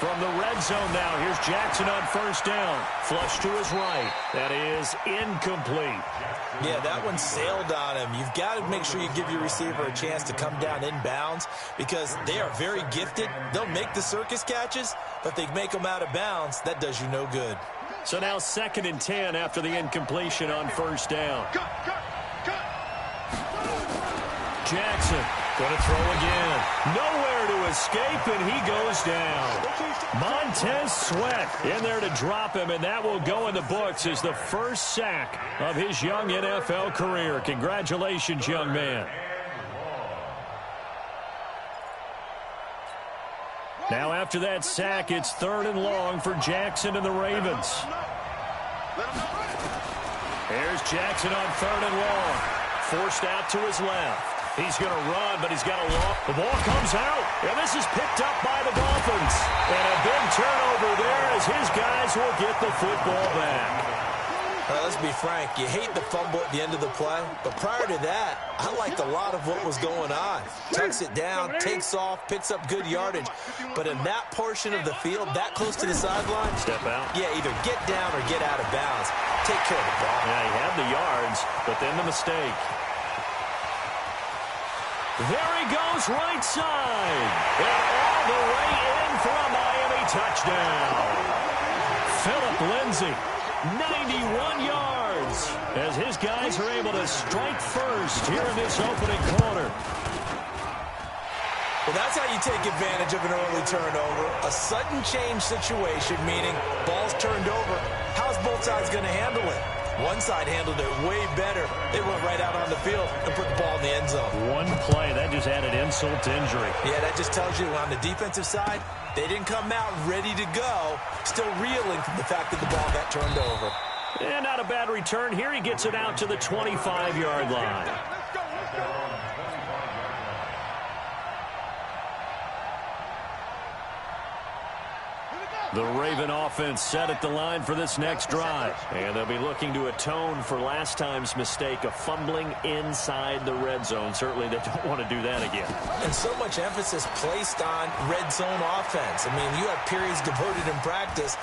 From the red zone now, here's Jackson on first down. Flush to his right. That is incomplete. Yeah, that one sailed on him. You've got to make sure you give your receiver a chance to come down inbounds because they are very gifted. They'll make the circus catches, but they make them out of bounds. That does you no good. So now 2nd and 10 after the incompletion on first down. Jackson going to throw again. Nowhere to escape, and he goes down. Montez Sweat in there to drop him, and that will go in the books as the first sack of his young NFL career. Congratulations, young man. Now after that sack, it's 3rd and long for Jackson and the Ravens. Here's Jackson on 3rd and long. Forced out to his left. He's going to run, but he's got a long. The ball comes out, and this is picked up by the Dolphins. And a big turnover there as his guys will get the football back. Let's be frank, you hate the fumble at the end of the play, but prior to that, I liked a lot of what was going on. Tucks it down, takes off, picks up good yardage, but in that portion of the field, that close to the sideline, step out. Yeah, either get down or get out of bounds. Take care of the ball. Yeah, he had the yards, but then the mistake. There he goes right side, and all the way in for a Miami touchdown. Philip Lindsay. 91 yards as his guys are able to strike first here in this opening quarter. Well, that's how you take advantage of an early turnover. A sudden change situation, meaning ball's turned over. How's both sides going to handle it? One side handled it way better. They went right out on the field and put the ball in the end zone. One play, that just added insult to injury. Yeah, that just tells you on the defensive side, they didn't come out ready to go, still reeling from the fact that the ball got turned over. And not a bad return. Here he gets it out to the 25-yard line. The Raven offense set at the line for this next drive. And they'll be looking to atone for last time's mistake of fumbling inside the red zone. Certainly they don't want to do that again. And so much emphasis placed on red zone offense. I mean, you have periods devoted in practice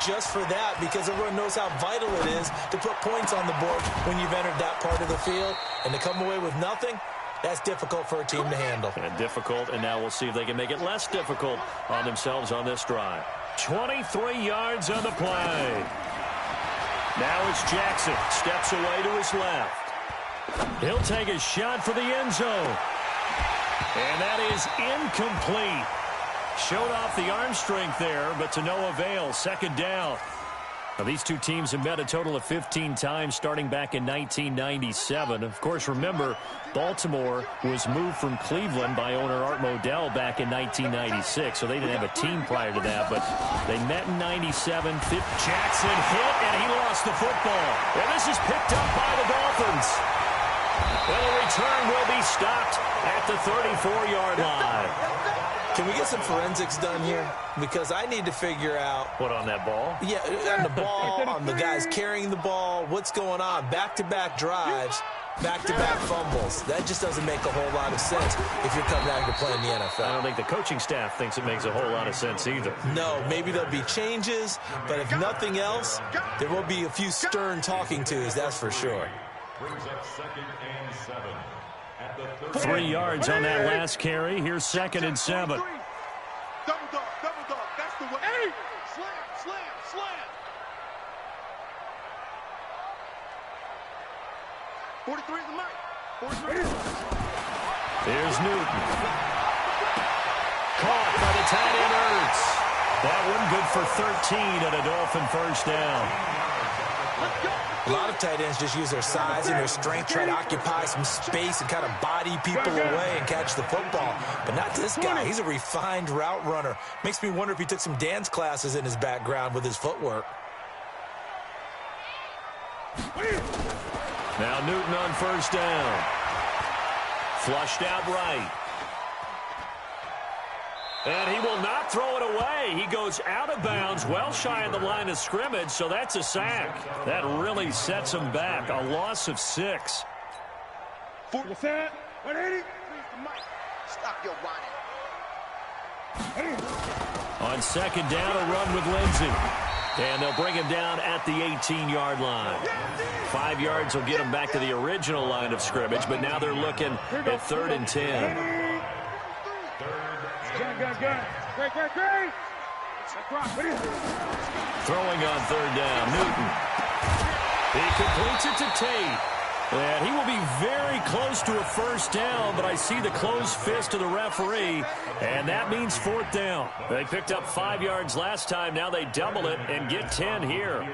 just for that because everyone knows how vital it is to put points on the board when you've entered that part of the field. And to come away with nothing, that's difficult for a team to handle. And difficult, and now we'll see if they can make it less difficult on themselves on this drive. 23 yards on the play. Now it's Jackson. Steps away to his left. He'll take a shot for the end zone. And that is incomplete. Showed off the arm strength there, but to no avail. 2nd down. Now, these two teams have met a total of 15 times starting back in 1997. Of course, remember, Baltimore was moved from Cleveland by owner Art Modell back in 1996, so they didn't have a team prior to that, but they met in 97. Jackson hit, and he lost the football. And this is picked up by the Dolphins. And the return will be stopped at the 34-yard line. Can we get some forensics done here? Because I need to figure out... What, on that ball? Yeah, on the ball, on the guys carrying the ball, what's going on? Back-to-back drives, back-to-back fumbles. That just doesn't make a whole lot of sense if you're coming out to play in the NFL. I don't think the coaching staff thinks it makes a whole lot of sense either. No, maybe there'll be changes, but if nothing else, there will be a few stern talking tos, that's for sure. 3 yards on that last carry. Here's 2nd and 7. Double dog, that's the way. Hey! Slam. 43 is the mic. 43. Here's Newton. Caught by the tight end Ertz. That one good for 13 and a Dolphin first down. Let's go. A lot of tight ends just use their size and their strength, try to occupy some space and kind of body people away and catch the football. But not this guy. He's a refined route runner. Makes me wonder if he took some dance classes in his background with his footwork. Now Newton on first down. Flushed out right. And he will not throw it away. He goes out of bounds, well shy of the line of scrimmage, so that's a sack. That really sets him back. A loss of 6. 180. Stop your whining. On second down, a run with Lindsey. And they'll bring him down at the 18-yard line. 5 yards will get him back to the original line of scrimmage, but now they're looking at 3rd and 10. Throwing on 3rd down, Newton. He completes it to Tate. And he will be very close to a first down, but I see the closed fist of the referee, and that means 4th down. They picked up 5 yards last time. Now they double it and get 10 here.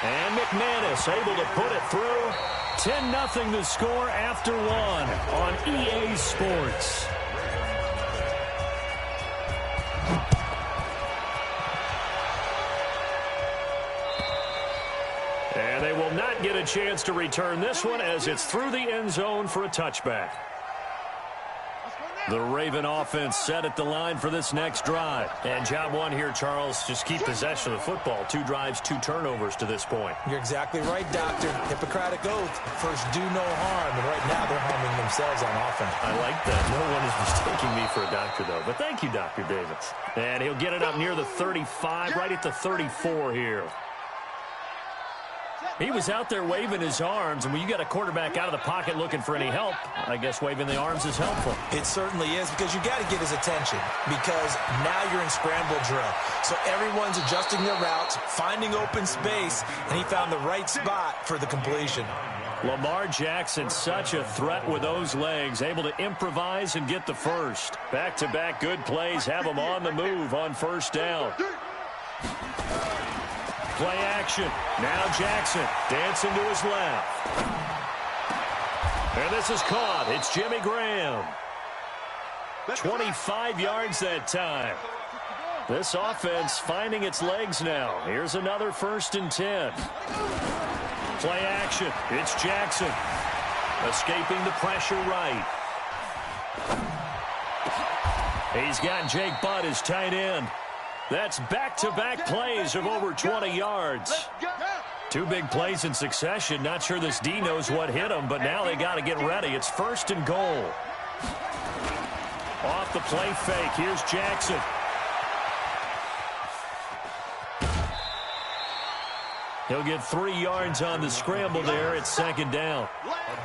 And McManus able to put it through. 10-0 the score after 1 on EA Sports. And they will not get a chance to return this one as it's through the end zone for a touchback. The Raven offense set at the line for this next drive. And job one here, Charles, just keep possession of the football. 2 drives, 2 turnovers to this point. You're exactly right, Doctor. Hippocratic oath. First, do no harm. And right now, they're harming themselves on offense. I like that. No one is mistaking me for a doctor, though. But thank you, Dr. Davis. And he'll get it up near the 35, right at the 34 here. He was out there waving his arms, and when you got a quarterback out of the pocket looking for any help, I guess waving the arms is helpful. It certainly is, because you got to get his attention, because now you're in scramble drill. So everyone's adjusting their routes, finding open space, and he found the right spot for the completion. Lamar Jackson, such a threat with those legs, able to improvise and get the first. Back-to-back good plays have him on the move on first down. Play action. Now Jackson dancing to his left. And this is caught. It's Jimmy Graham. 25 yards that time. This offense finding its legs now. Here's another 1st and 10. Play action. It's Jackson. Escaping the pressure right. He's got Jake Butt as tight end. That's back-to-back plays of over 20 yards. 2 big plays in succession. Not sure this D knows what hit him, but now they got to get ready. It's 1st and goal. Off the play fake. Here's Jackson. He'll get 3 yards on the scramble there. It's 2nd down.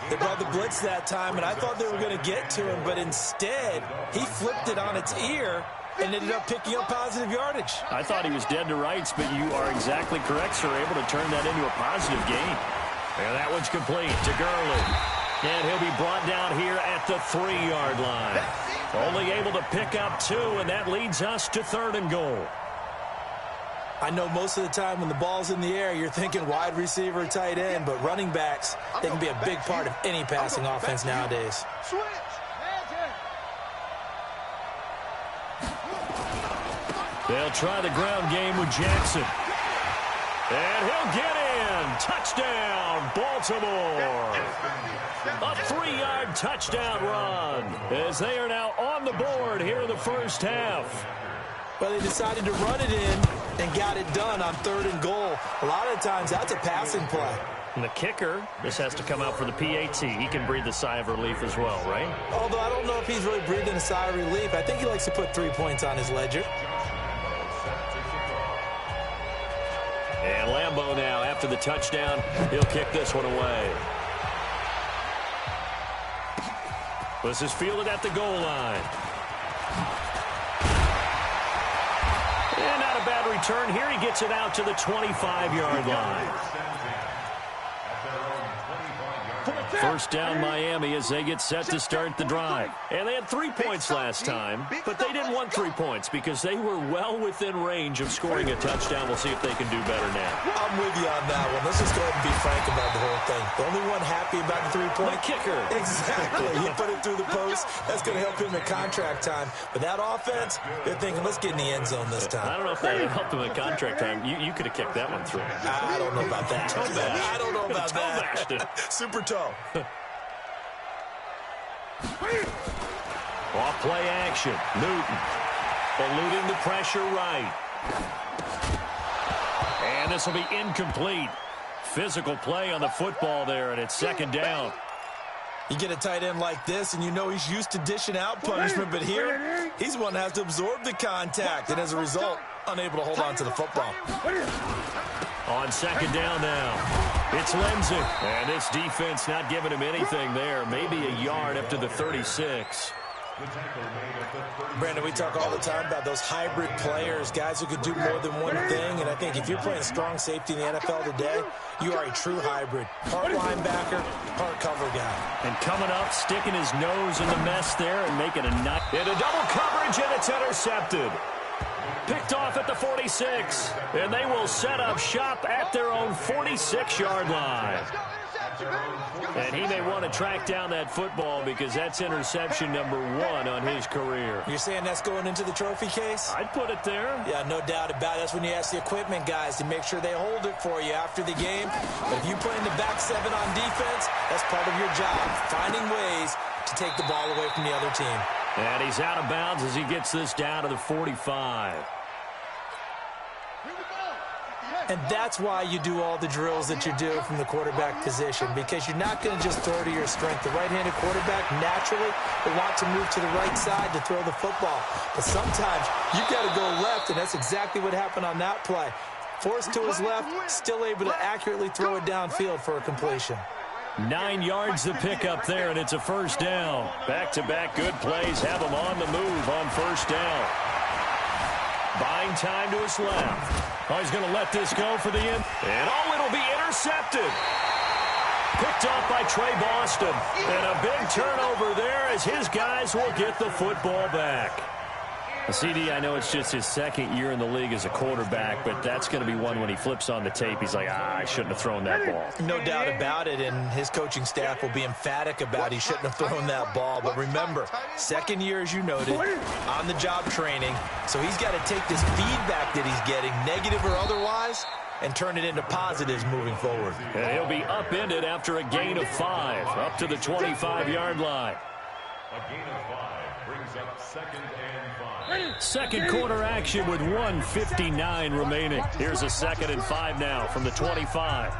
They brought the blitz that time, and I thought they were going to get to him, but instead he flipped it on its ear and ended up picking up positive yardage. I thought he was dead to rights, but you are exactly correct, sir. Able to turn that into a positive gain. And that one's complete to Gurley. And he'll be brought down here at the 3-yard line. Only able to pick up 2, and that leads us to 3rd and goal. I know most of the time when the ball's in the air, you're thinking wide receiver, tight end, but running backs, they can be a big part of any passing offense nowadays. They'll try the ground game with Jackson. And he'll get in. Touchdown, Baltimore. A 3-yard touchdown run as they are now on the board here in the first half. Well, they decided to run it in and got it done on 3rd and goal. A lot of times, that's a passing play. And the kicker, this has to come out for the PAT. He can breathe a sigh of relief as well, right? Although I don't know if he's really breathing a sigh of relief. I think he likes to put 3 points on his ledger. And Lambeau now, after the touchdown, he'll kick this one away. This is fielded at the goal line. And not a bad return here. He gets it out to the 25-yard line. First down Miami as they get set to start the drive. And they had 3 points last time, but they didn't want 3 points because they were well within range of scoring a touchdown. We'll see if they can do better now. I'm with you on that one. Let's just go ahead and be frank about the whole thing. The only one happy about the 3-point. The kicker. Exactly. He put it through the post. That's going to help him in contract time. But that offense, they're thinking, let's get in the end zone this time. I don't know if that helped him in contract time. You could have kicked that one through. I don't know about that. I don't know about that. Super toe. Off play action. Newton eluding the pressure right. And this will be incomplete. Physical play on the football there, and it's 2nd down. You get a tight end like this, and you know he's used to dishing out punishment, but here, he's the one that has to absorb the contact, and as a result, unable to hold on to the football. On second down now, it's Lindsey. And this defense not giving him anything there. Maybe a yard up to the 36. Brandon, we talk all the time about those hybrid players, guys who could do more than one thing, and I think if you're playing strong safety in the NFL today, you are a true hybrid. Part linebacker, part cover guy. And coming up, sticking his nose in the mess there and making a nut. Into double coverage, and it's intercepted. Picked off at the 46, and they will set up shop at their own 46-yard line. And he may want to track down that football because that's interception number 1 on his career. You're saying that's going into the trophy case? I'd put it there. Yeah, no doubt about it. That's when you ask the equipment guys to make sure they hold it for you after the game. But if you play in the back 7 on defense, that's part of your job, finding ways to take the ball away from the other team. And he's out of bounds as he gets this down to the 45. And that's why you do all the drills that you do from the quarterback position, because you're not going to just throw to your strength. The right-handed quarterback naturally will want to move to the right side to throw the football. But sometimes you've got to go left, and that's exactly what happened on that play. Forced to his left, still able to accurately throw it downfield for a completion. 9 yards to pick up there, and it's a first down. Back-to-back good plays have him on the move on first down. Buying time to his left. Oh, he's going to let this go for the end. And, oh, it'll be intercepted. Picked off by Trey Boston. And a big turnover there as his guys will get the football back. CD, I know it's just his second year in the league as a quarterback, but that's going to be one when he flips on the tape. He's like, I shouldn't have thrown that ball. No doubt about it, and his coaching staff will be emphatic about he shouldn't have thrown that ball. But remember, second year, as you noted, on-the-job training, so he's got to take this feedback that he's getting, negative or otherwise, and turn it into positives moving forward. And he'll be upended after a gain of 5, up to the 25-yard line. A gain of 5 brings up second and 5. Second quarter action with 1:59 remaining. Here's a second and 5 now from the 25.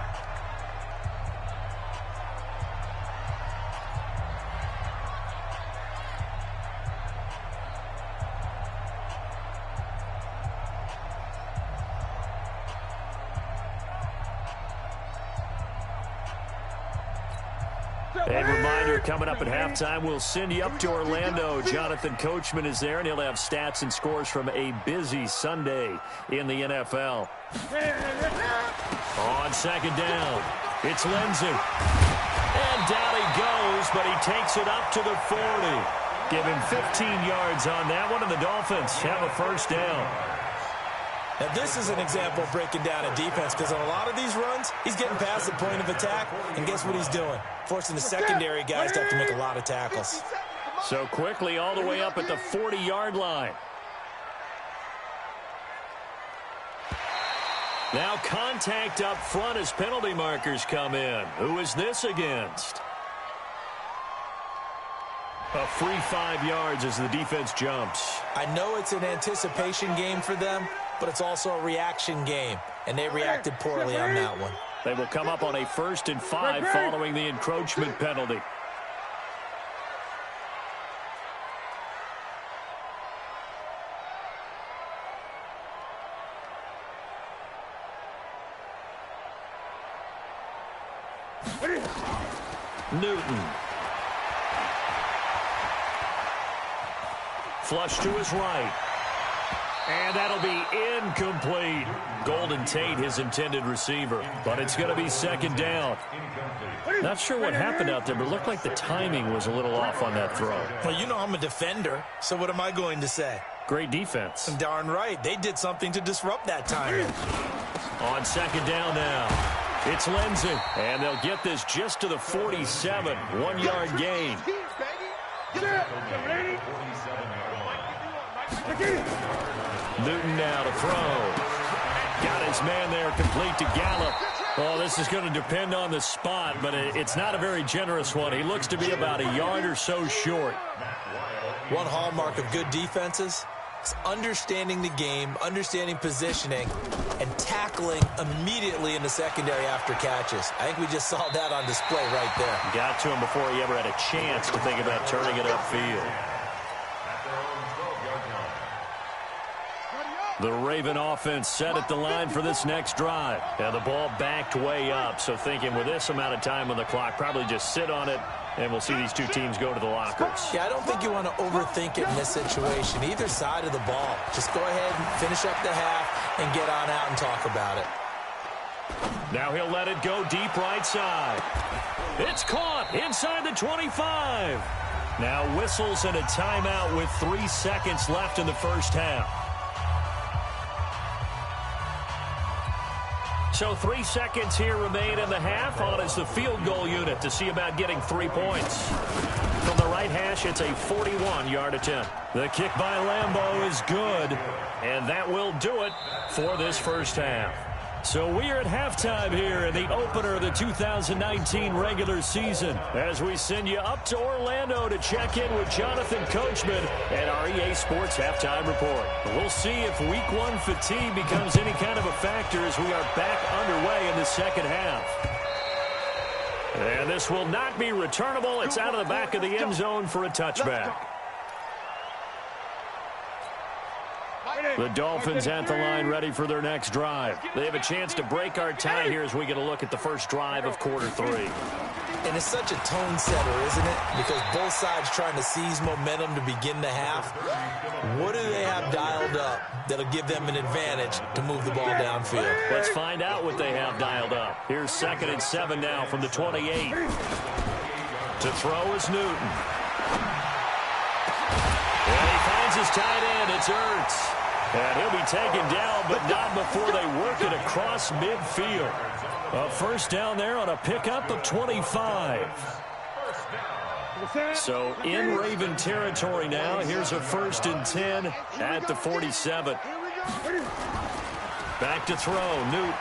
And reminder, coming up at halftime, we'll send you up to Orlando. Jonathan Coachman is there, and he'll have stats and scores from a busy Sunday in the NFL. On second down, it's Lindsey. And down he goes, but he takes it up to the 40. Give him 15 yards on that one, and the Dolphins have a first down. Now, this is an example of breaking down a defense, because on a lot of these runs, he's getting past the point of attack, and guess what he's doing? Forcing the secondary guys to have to make a lot of tackles. So quickly all the way up at the 40-yard line. Now contact up front as penalty markers come in. Who is this against? A free 5 yards as the defense jumps. I know it's an anticipation game for them, but it's also a reaction game, and they reacted poorly on that one. They will come up on a 1st and 5 following the encroachment penalty. Newton. Flush to his right. And that'll be incomplete. Golden Tate, his intended receiver. But it's going to be second down. Not sure what happened out there, but it looked like the timing was a little off on that throw. Well, you know I'm a defender, so what am I going to say? Great defense. Darn right. They did something to disrupt that timing. On second down now, it's Lindsey. And they'll get this just to the 47. 1-yard gain. Newton now to throw. Got his man there complete to Gallup. Oh, this is going to depend on the spot, but it's not a very generous one. He looks to be about a yard or so short. One hallmark of good defenses It's understanding the game, understanding positioning, and tackling immediately in the secondary after catches. I think we just saw that on display right there. Got to him before he ever had a chance to think about turning it upfield. The Raven offense set at the line for this next drive. Now the ball backed way up, so thinking with this amount of time on the clock, probably just sit on it, and we'll see these two teams go to the lockers. Yeah, I don't think you want to overthink it in this situation. Either side of the ball. Just go ahead and finish up the half and get on out and talk about it. Now he'll let it go deep right side. It's caught inside the 25. Now whistles and a timeout with 3 seconds left in the first half. So 3 seconds here remain in the half. On is the field goal unit to see about getting 3 points. From the right hash, it's a 41-yard attempt. The kick by Lambeau is good, and that will do it for this first half. So we are at halftime here in the opener of the 2019 regular season as we send you up to Orlando to check in with Jonathan Coachman and our EA Sports Halftime Report. We'll see if Week 1 fatigue becomes any kind of a factor as we are back underway in the second half. And this will not be returnable. It's out of the back of the end zone for a touchback. The Dolphins at the line ready for their next drive. They have a chance to break our tie here as we get a look at the first drive of quarter 3. And it's such a tone setter, isn't it? Because both sides trying to seize momentum to begin the half. What do they have dialed up that'll give them an advantage to move the ball downfield? Let's find out what they have dialed up. Here's 2nd and 7 now from the 28. To throw is Newton. And he finds his tight end. It's Ertz. And he'll be taken down, but not before they work it across midfield. A first down there on a pickup of 25. So in Raven territory now. Here's a 1st and 10 at the 47. Back to throw, Newton.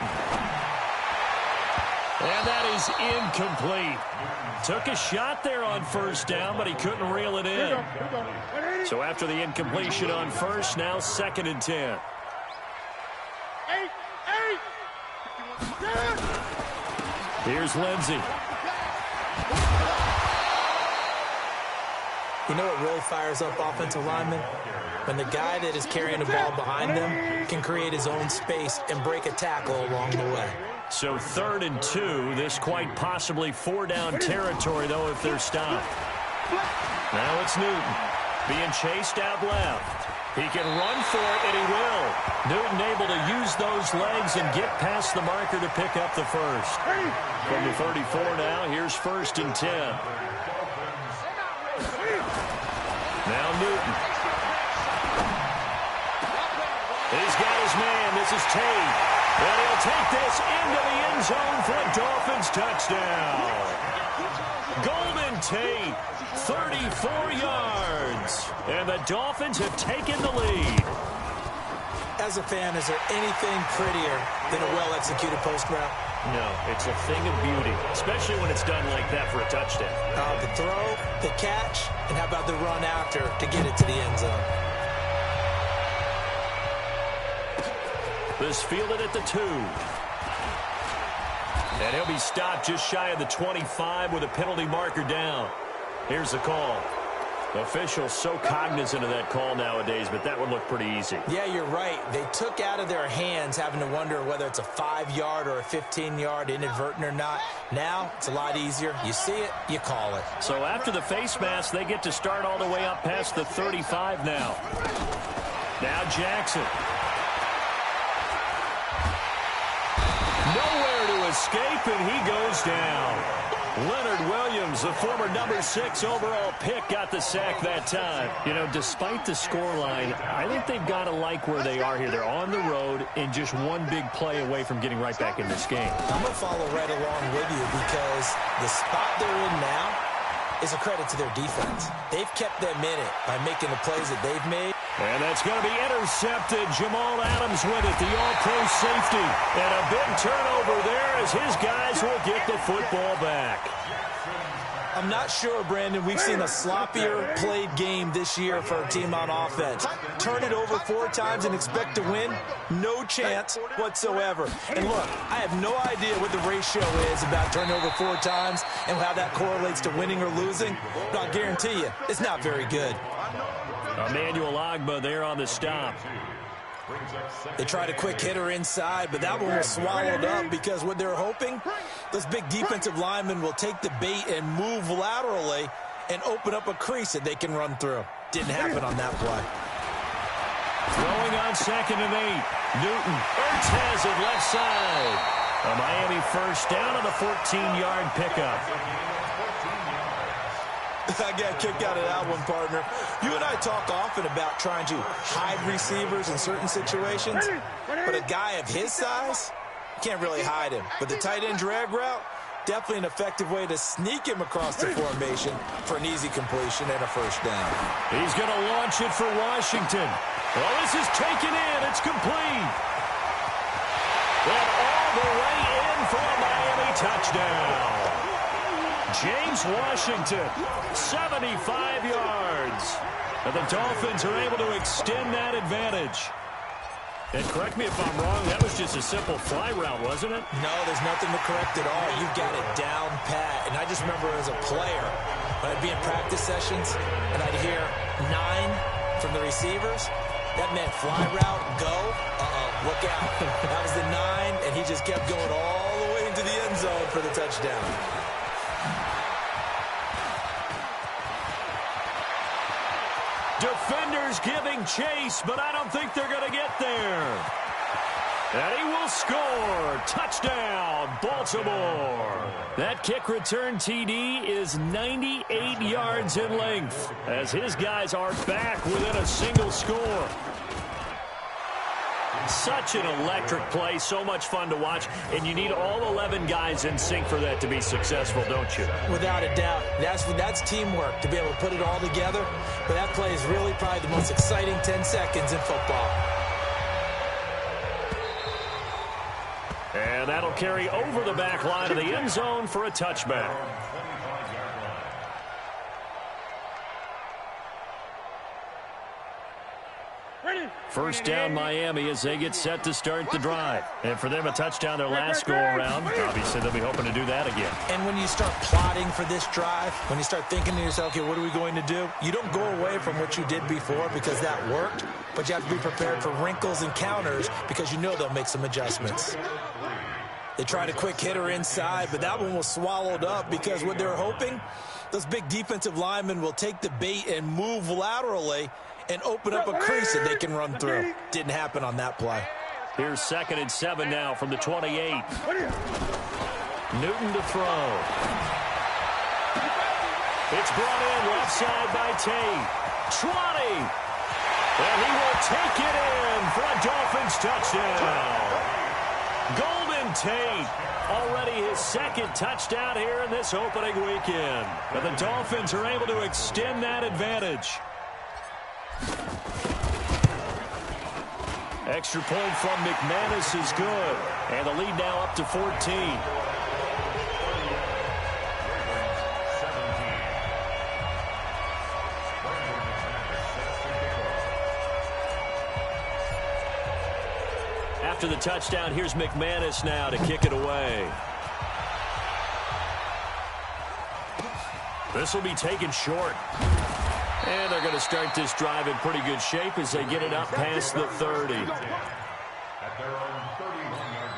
And that is incomplete. Took a shot there on first down, but he couldn't reel it in. So after the incompletion on first, now 2nd and 10. Here's Lindsey. You know what really fires up offensive linemen? When the guy that is carrying the ball behind them can create his own space and break a tackle along the way. So 3rd and 2. This quite possibly 4-down territory, though, if they're stopped. Now it's Newton being chased out left. He can run for it, and he will. Newton able to use those legs and get past the marker to pick up the first. From the 34 now, here's 1st and 10. Now Newton. He's got his man. This is Tate. And he'll take this into the end zone for a Dolphins touchdown. Golden Tate, 34 yards. And the Dolphins have taken the lead. As a fan, is there anything prettier than a well-executed post route? No, it's a thing of beauty, especially when it's done like that for a touchdown. The throw, the catch, and how about the run after to get it to the end zone? This fielded at the 2. And he'll be stopped just shy of the 25 with a penalty marker down. Here's the call. Officials so cognizant of that call nowadays, but that would look pretty easy. Yeah, you're right. They took out of their hands having to wonder whether it's a 5-yard or a 15-yard inadvertent or not. Now, it's a lot easier. You see it, you call it. So after the face mask, they get to start all the way up past the 35 now. Now Jackson. Nowhere to escape, and he goes down. Leonard Williams, the former number 6 overall pick, got the sack that time. You know, despite the scoreline, I think they've got to like where they are here. They're on the road and just one big play away from getting right back in this game. I'm going to follow right along with you because the spot they're in now is a credit to their defense. They've kept them in it by making the plays that they've made. And that's going to be intercepted. Jamal Adams with it, the all-pro safety. And a big turnover there as his guys will get the football back. I'm not sure, Brandon, we've seen a sloppier played game this year for our team on offense. Turn it over 4 times and expect to win? No chance whatsoever. And look, I have no idea what the ratio is about turning over 4 times and how that correlates to winning or losing, but I'll guarantee you, it's not very good. Emmanuel Ogbah there on the stop. They tried a quick hitter inside, but that one was swallowed up because what they're hoping, those big defensive linemen will take the bait and move laterally and open up a crease that they can run through. Didn't happen on that play. Throwing on 2nd and 8. Newton. Ertz has it left side. A Miami first down on the 14-yard pickup. I got a kick out of that one, partner. You and I talk often about trying to hide receivers in certain situations, but a guy of his size, you can't really hide him. But the tight end drag route, definitely an effective way to sneak him across the formation for an easy completion and a first down. He's going to launch it for Washington. Well, this is taken in. It's complete. And all the way in for a Miami touchdown. James Washington, 75 yards. And the Dolphins are able to extend that advantage. And correct me if I'm wrong, that was just a simple fly route, wasn't it? No, there's nothing to correct at all. You've got it down pat. And I just remember as a player, when I'd be in practice sessions, and I'd hear 9 from the receivers, that meant fly route, go, look out. That was the 9, and he just kept going all the way into the end zone for the touchdown. Defenders giving chase, but I don't think they're going to get there. And he will score. Touchdown, Baltimore. That kick return TD is 98 yards in length as his guys are back within a single score. Such an electric play, so much fun to watch, and you need all 11 guys in sync for that to be successful, don't you? Without a doubt. That's teamwork, to be able to put it all together. But that play is really probably the most exciting 10 seconds in football. And that'll carry over the back line of the end zone for a touchback. First down Miami as they get set to start the drive. And for them, a touchdown their last go-around. Obviously, they'll be hoping to do that again. And when you start plotting for this drive, when you start thinking to yourself, okay, what are we going to do? You don't go away from what you did before because that worked, but you have to be prepared for wrinkles and counters because you know they'll make some adjustments. They tried a quick hitter inside, but that one was swallowed up because what they're hoping, those big defensive linemen will take the bait and move laterally and open up a crease that they can run through. Didn't happen on that play. Here's 2nd and 7 now from the 28. Newton to throw. It's brought in left side by Tate. 20. And he will take it in for a Dolphins touchdown. Golden Tate. Already his 2nd touchdown here in this opening weekend. But the Dolphins are able to extend that advantage. Extra point from McManus is good. And the lead now up to 14. After the touchdown, here's McManus now to kick it away. This will be taken short. And they're going to start this drive in pretty good shape as they get it up past the 30. At their own 31-yard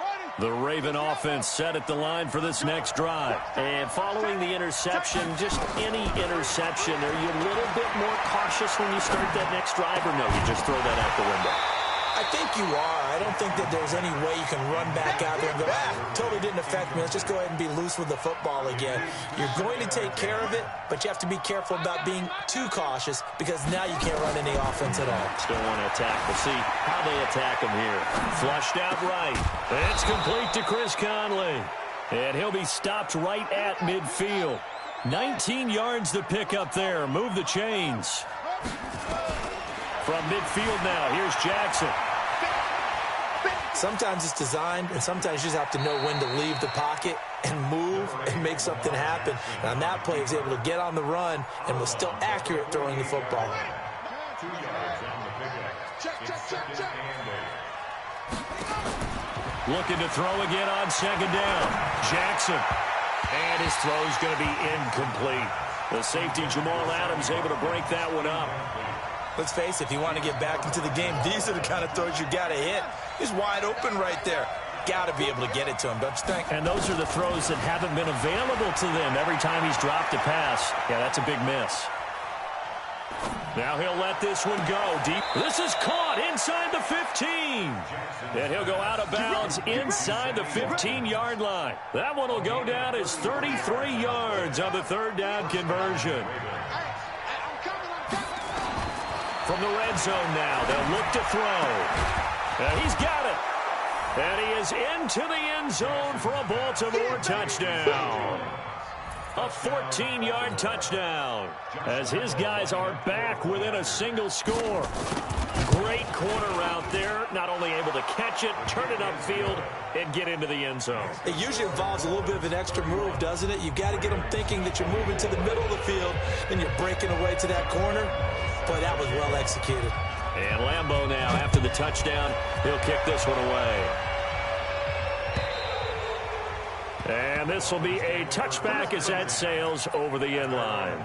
line. The Raven offense set at the line for this next drive. And following the interception, just any interception, are you a little bit more cautious when you start that next drive, or no, you just throw that out the window? I think you are. I don't think that there's any way you can run back out there and go, totally didn't affect me. Let's just go ahead and be loose with the football again. You're going to take care of it, but you have to be careful about being too cautious because now you can't run any offense at all. Still want to attack. We'll see how they attack him here. Flushed out right. It's complete to Chris Conley. And he'll be stopped right at midfield. 19 yards to pick up there. Move the chains. From midfield now, here's Jackson. Sometimes it's designed, and sometimes you just have to know when to leave the pocket and move and make something happen. And on that play, he was able to get on the run and was still accurate throwing the football. 2 yards on the pickup. Check. Looking to throw again on second down. Jackson. And his throw's going to be incomplete. The safety, Jamal Adams, able to break that one up. Let's face it, if you want to get back into the game, these are the kind of throws you got to hit. He's wide open right there. Got to be able to get it to him, don't you think? And those are the throws that haven't been available to them every time he's dropped a pass. Yeah, that's a big miss. Now he'll let this one go deep. This is caught inside the 15. And he'll go out of bounds inside the 15-yard line. That one will go down as 33 yards on the third down conversion. From the red zone now, they'll look to throw. And he's got it. And he is into the end zone for a Baltimore touchdown. A 14-yard touchdown as his guys are back within a single score. Great corner route there. Not only able to catch it, turn it upfield, and get into the end zone. It usually involves a little bit of an extra move, doesn't it? You've got to get them thinking that you're moving to the middle of the field and you're breaking away to that corner. Boy, that was well executed. And Lambeau now, after the touchdown, he'll kick this one away. And this will be a touchback as that sails over the end line.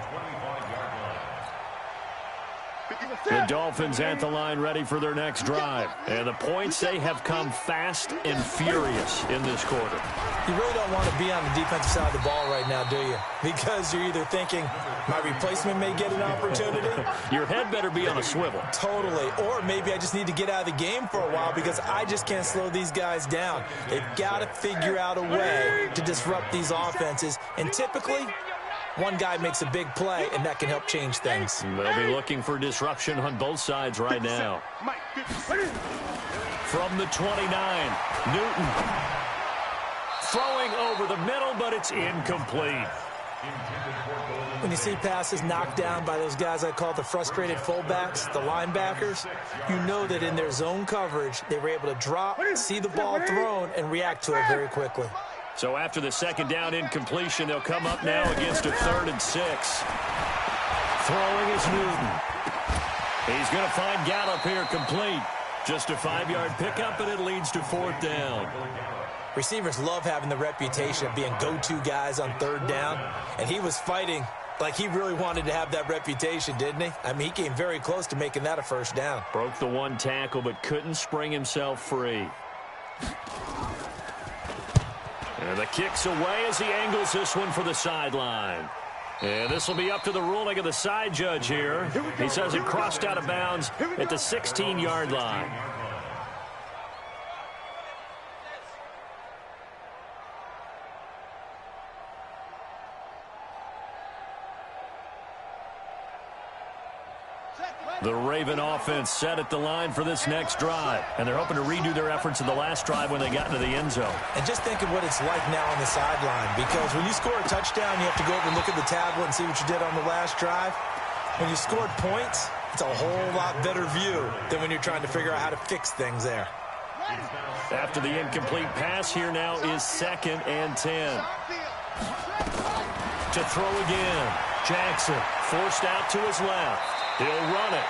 The Dolphins at the line ready for their next drive. And the points, they have come fast and furious in this quarter. You really don't want to be on the defensive side of the ball right now, do you? Because you're either thinking, my replacement may get an opportunity. Your head better be on a swivel. Totally. Or maybe I just need to get out of the game for a while because I just can't slow these guys down. They've got to figure out a way to disrupt these offenses. And typically, one guy makes a big play, and that can help change things. They'll be looking for disruption on both sides right now. From the 29, Newton. Throwing over the middle, but it's incomplete. When you see passes knocked down by those guys I call the frustrated fullbacks, the linebackers, you know that in their zone coverage, they were able to drop, see the ball thrown, and react to it very quickly. So after the second down incompletion, they'll come up now against a 3rd and 6. Throwing is Newton. He's going to find Gallup here complete. Just a 5-yard pickup, and it leads to 4th down. Receivers love having the reputation of being go-to guys on 3rd down, and he was fighting like he really wanted to have that reputation, didn't he? I mean, he came very close to making that a 1st down. Broke the one tackle, but couldn't spring himself free. And the kick's away as he angles this one for the sideline. And this will be up to the ruling of the side judge here. He says it crossed out of bounds at the 16-yard line. The Raven offense set at the line for this next drive. And they're hoping to redo their efforts in the last drive when they got into the end zone. And just think of what it's like now on the sideline. Because when you score a touchdown, you have to go over and look at the tablet and see what you did on the last drive. When you scored points, it's a whole lot better view than when you're trying to figure out how to fix things there. After the incomplete pass, here now is 2nd and 10. To throw again. Jackson forced out to his left. He'll run it.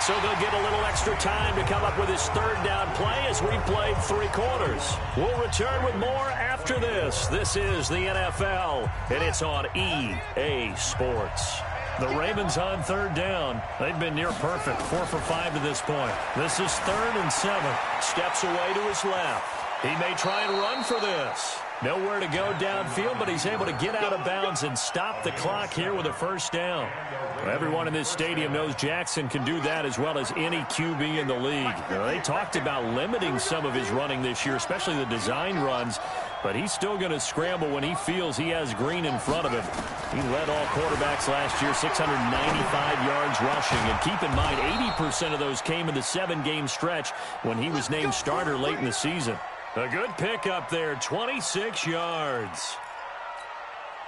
So they'll get a little extra time to come up with his 3rd down play as we played 3 quarters. We'll return with more after this. This is the NFL, and it's on EA Sports. The Ravens on 3rd down. They've been near perfect, 4 for 5 to this point. This is 3rd and 7. Steps away to his left. He may try and run for this. Nowhere to go downfield, but he's able to get out of bounds and stop the clock here with a 1st down. Well, everyone in this stadium knows Jackson can do that as well as any QB in the league. They talked about limiting some of his running this year, especially the design runs, but he's still going to scramble when he feels he has green in front of him. He led all quarterbacks last year, 695 yards rushing. And keep in mind, 80% of those came in the 7-game stretch when he was named starter late in the season. A good pickup there, 26 yards.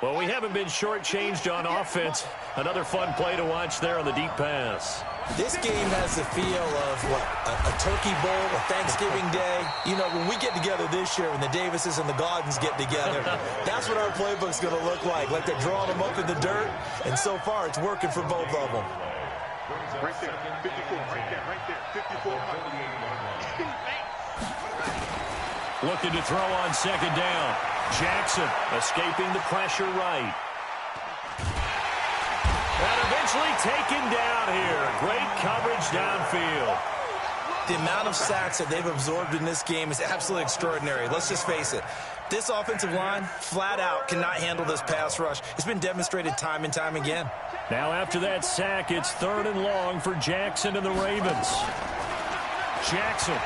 Well, we haven't been shortchanged on offense. Another fun play to watch there on the deep pass. This game has the feel of, a Turkey Bowl, a Thanksgiving Day. You know, when we get together this year, when the Davises and the Gordons get together, that's what our playbook's going to look like they're drawing them up in the dirt, and so far it's working for both of them. Right there, 54, right there, 54. Looking to throw on second down. Jackson escaping the pressure right. And eventually taken down here. Great coverage downfield. The amount of sacks that they've absorbed in this game is absolutely extraordinary. Let's just face it. This offensive line, flat out, cannot handle this pass rush. It's been demonstrated time and time again. Now after that sack, it's 3rd and long for Jackson and the Ravens. Jackson.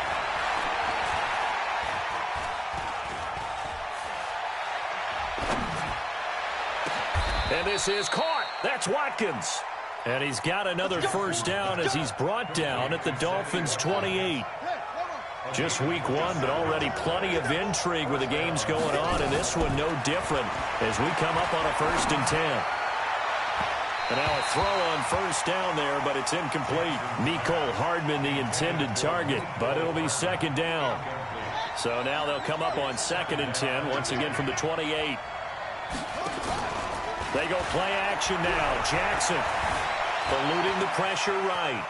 And this is caught. That's Watkins. And he's got another first down as he's brought down at the Dolphins' 28. Just week 1, but already plenty of intrigue with the games going on, and this one no different as we come up on a 1st and 10. And now a throw on first down there, but it's incomplete. Mecole Hardman, the intended target, but it'll be 2nd down. So now they'll come up on 2nd and 10, once again from the 28. They go play action now. Jackson eluding the pressure right.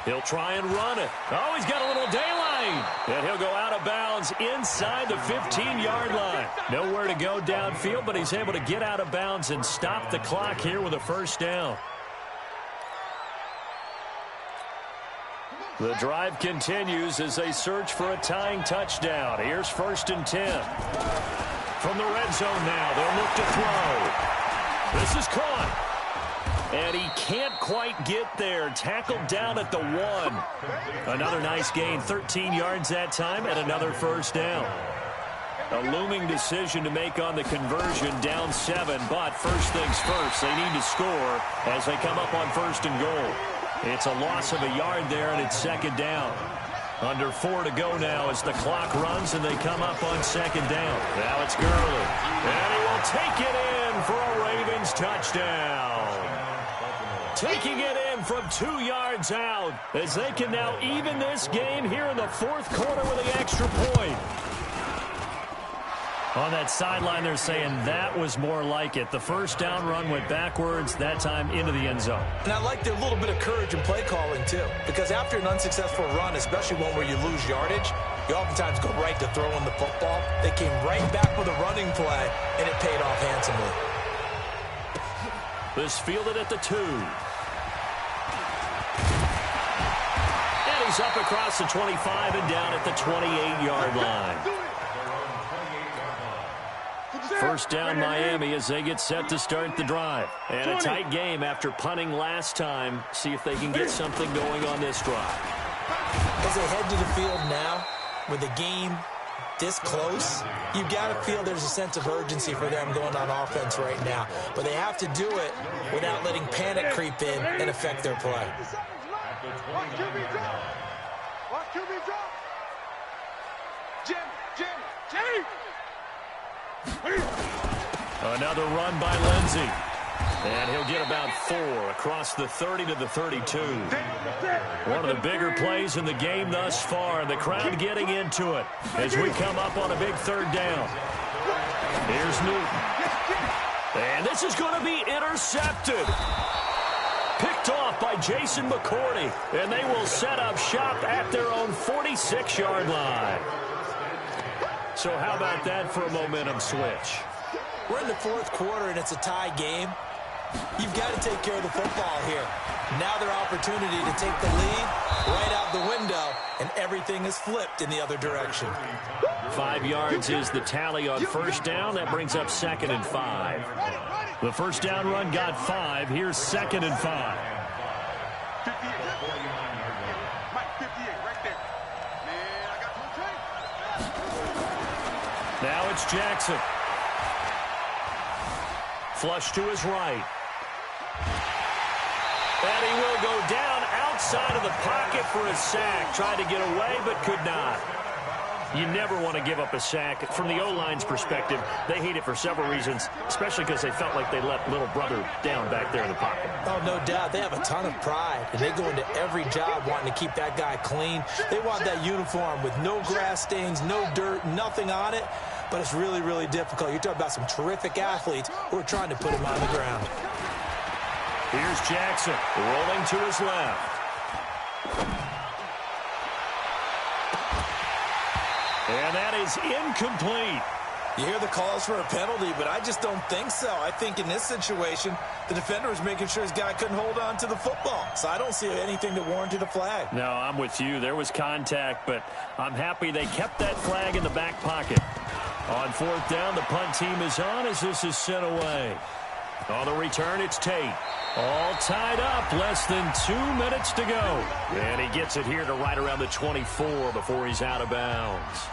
He'll try and run it. Oh, he's got a little daylight. And he'll go out of bounds inside the 15-yard line. Nowhere to go downfield, but he's able to get out of bounds and stop the clock here with a first down. The drive continues as they search for a tying touchdown. Here's 1st and 10. From the red zone now, they'll look to throw. This is caught. And he can't quite get there. Tackled down at the 1. Another nice gain, 13 yards that time, and another first down. A looming decision to make on the conversion, down 7. But first things first, they need to score as they come up on 1st and goal. It's a loss of a yard there, and it's 2nd down. Under 4 to go now as the clock runs, and they come up on 2nd down. Now it's Gurley. And he will take it in for a Ravens touchdown. Taking it in from 2 yards out as they can now even this game here in the 4th quarter with the extra point. On that sideline, they're saying that was more like it. The first down run went backwards, that time into the end zone. And I like their little bit of courage in play calling, too. Because after an unsuccessful run, especially one where you lose yardage, you oftentimes go right to throwing the football. They came right back with a running play, and it paid off handsomely. This fielded at the 2. And he's up across the 25 and down at the 28-yard line. First down Miami as they get set to start the drive. And a tight game after punting last time. See if they can get something going on this drive. As they head to the field now, with the game this close, you've got to feel there's a sense of urgency for them going on offense right now. But they have to do it without letting panic creep in and affect their play. Watch QB drop. Watch QB drop. Jimmy. Another run by Lindsey. And he'll get about 4 across the 30 to the 32. One of the bigger plays in the game thus far. The crowd getting into it as we come up on a big 3rd down. Here's Newton. And this is going to be intercepted. Picked off by Jason McCourty. And they will set up shop at their own 46-yard line. So how about that for a momentum switch? We're in the 4th quarter, and it's a tie game. You've got to take care of the football here. Now their opportunity to take the lead right out the window, and everything is flipped in the other direction. 5 yards is the tally on first down. That brings up 2nd and 5. The first down run got 5. Here's 2nd and 5. 58. Mike, 58, right there. Man, I got no train. Now it's Jackson. Flush to his right. And he will go down outside of the pocket for a sack. Tried to get away, but could not. You never want to give up a sack. From the O-line's perspective, they hate it for several reasons, especially because they felt like they let little brother down back there in the pocket. Oh, no doubt. They have a ton of pride, and they go into every job wanting to keep that guy clean. They want that uniform with no grass stains, no dirt, nothing on it. But it's really, really difficult. You're talking about some terrific athletes who are trying to put him on the ground. Here's Jackson rolling to his left. And that is incomplete. You hear the calls for a penalty, but I just don't think so. I think in this situation, the defender was making sure his guy couldn't hold on to the football. So I don't see anything that warranted a flag. No, I'm with you. There was contact, but I'm happy they kept that flag in the back pocket. On fourth down, the punt team is on as this is sent away. On the return, it's Tate. All tied up, less than 2 minutes to go. And he gets it here to right around the 24 before he's out of bounds.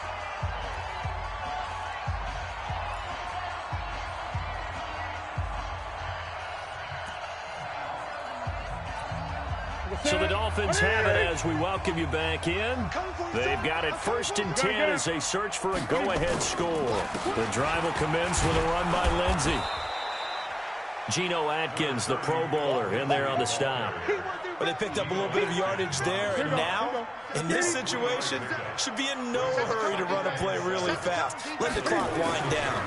So the Dolphins have it as we welcome you back in. They've got it 1st and 10 as they search for a go-ahead score. The drive will commence with a run by Lindsey. Geno Atkins, the Pro Bowler, in there on the stop. But they picked up a little bit of yardage there, and now, in this situation, should be in no hurry to run a play really fast. Let the clock wind down.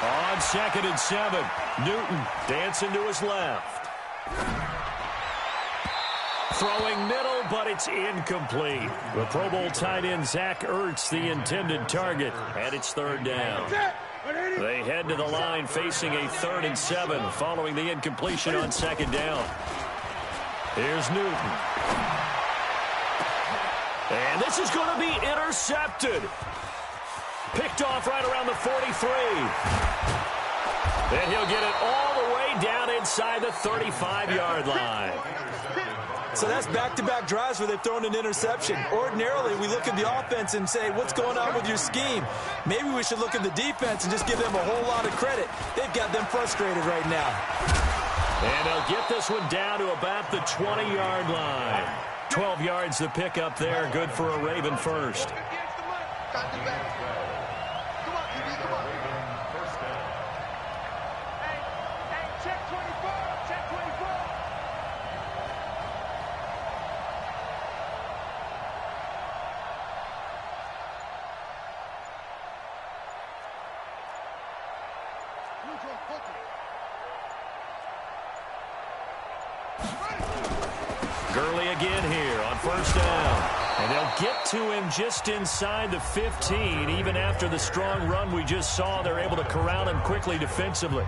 On 2nd and 7, Newton dancing to his left. Throwing middle, but it's incomplete. The Pro Bowl tight end Zach Ertz, the intended target, and it's 3rd down. They head to the line facing a 3rd and 7 following the incompletion on 2nd down. Here's Newton. And this is going to be intercepted. Picked off right around the 43. Then he'll get it all the way down inside the 35-yard line. So that's back-to-back drives where they've thrown an interception. Ordinarily, we look at the offense and say, what's going on with your scheme? Maybe we should look at the defense and just give them a whole lot of credit. They've got them frustrated right now. And they'll get this one down to about the 20-yard line. 12 yards to pick up there. Good for a Raven first. Gurley again here on 1st down. And they'll get to him just inside the 15. Even after the strong run we just saw, they're able to corral him quickly defensively.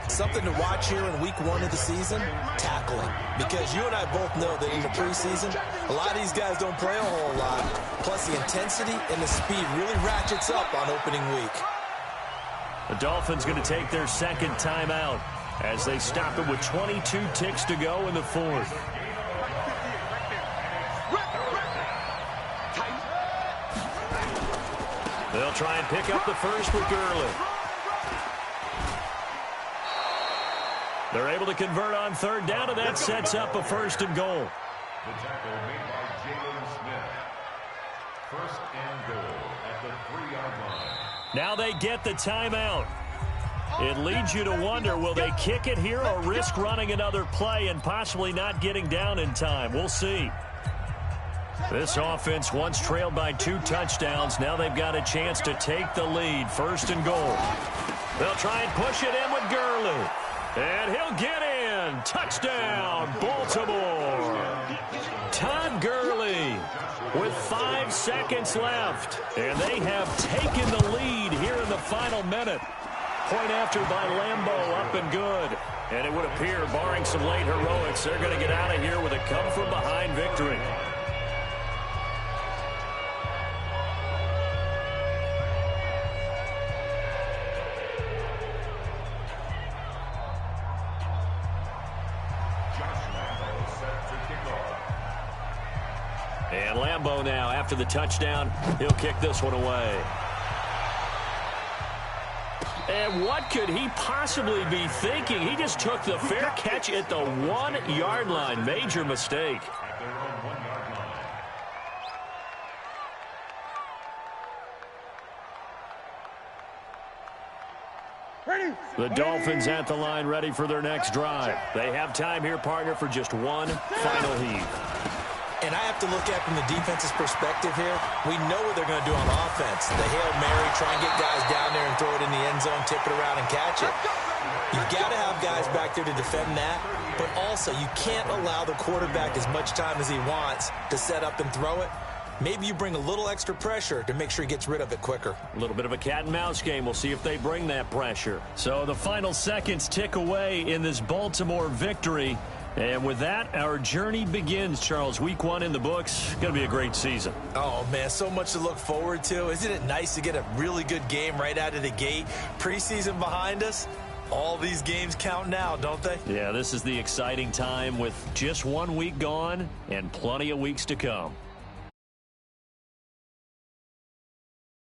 Something to watch here in week 1 of the season, tackling. Because you and I both know that in the preseason, a lot of these guys don't play a whole lot. Plus the intensity and the speed really ratchets up on opening week. The Dolphins going to take their 2nd timeout as they stop it with 22 ticks to go in the 4th. They'll try and pick up the first with Gurley. They're able to convert on 3rd down, and that sets up a 1st and goal. The tackle made by Jalen Smith. 1st and goal at the 3-yard line. Now they get the timeout. It leads you to wonder, will they kick it here or risk running another play and possibly not getting down in time? We'll see. This offense once trailed by 2 touchdowns. Now they've got a chance to take the lead. 1st and goal. They'll try and push it in with Gurley. And he'll get in. Touchdown, Baltimore. Todd Gurley with 5 seconds left. And they have taken the lead here in the final minute. Point after by Lambeau, up and good. And it would appear, barring some late heroics, they're going to get out of here with a come-from-behind victory. And Lambeau now, after the touchdown, he'll kick this one away. And what could he possibly be thinking? He just took the fair catch at the 1-yard line. Major mistake. The Dolphins at the line ready for their next drive. They have time here, partner, for just one final heave. And I have to look at it from the defense's perspective here. We know what they're going to do on offense. The Hail Mary, try and get guys down there and throw it in the end zone, tip it around and catch it. You've got to have guys back there to defend that, but also you can't allow the quarterback as much time as he wants to set up and throw it. Maybe you bring a little extra pressure to make sure he gets rid of it quicker. A little bit of a cat and mouse game. We'll see if they bring that pressure. So the final seconds tick away in this Baltimore victory. And with that, our journey begins, Charles. Week 1 in the books. Going to be a great season. Oh, man, so much to look forward to. Isn't it nice to get a really good game right out of the gate? Preseason behind us. All these games count now, don't they? Yeah, this is the exciting time with just 1 week gone and plenty of weeks to come.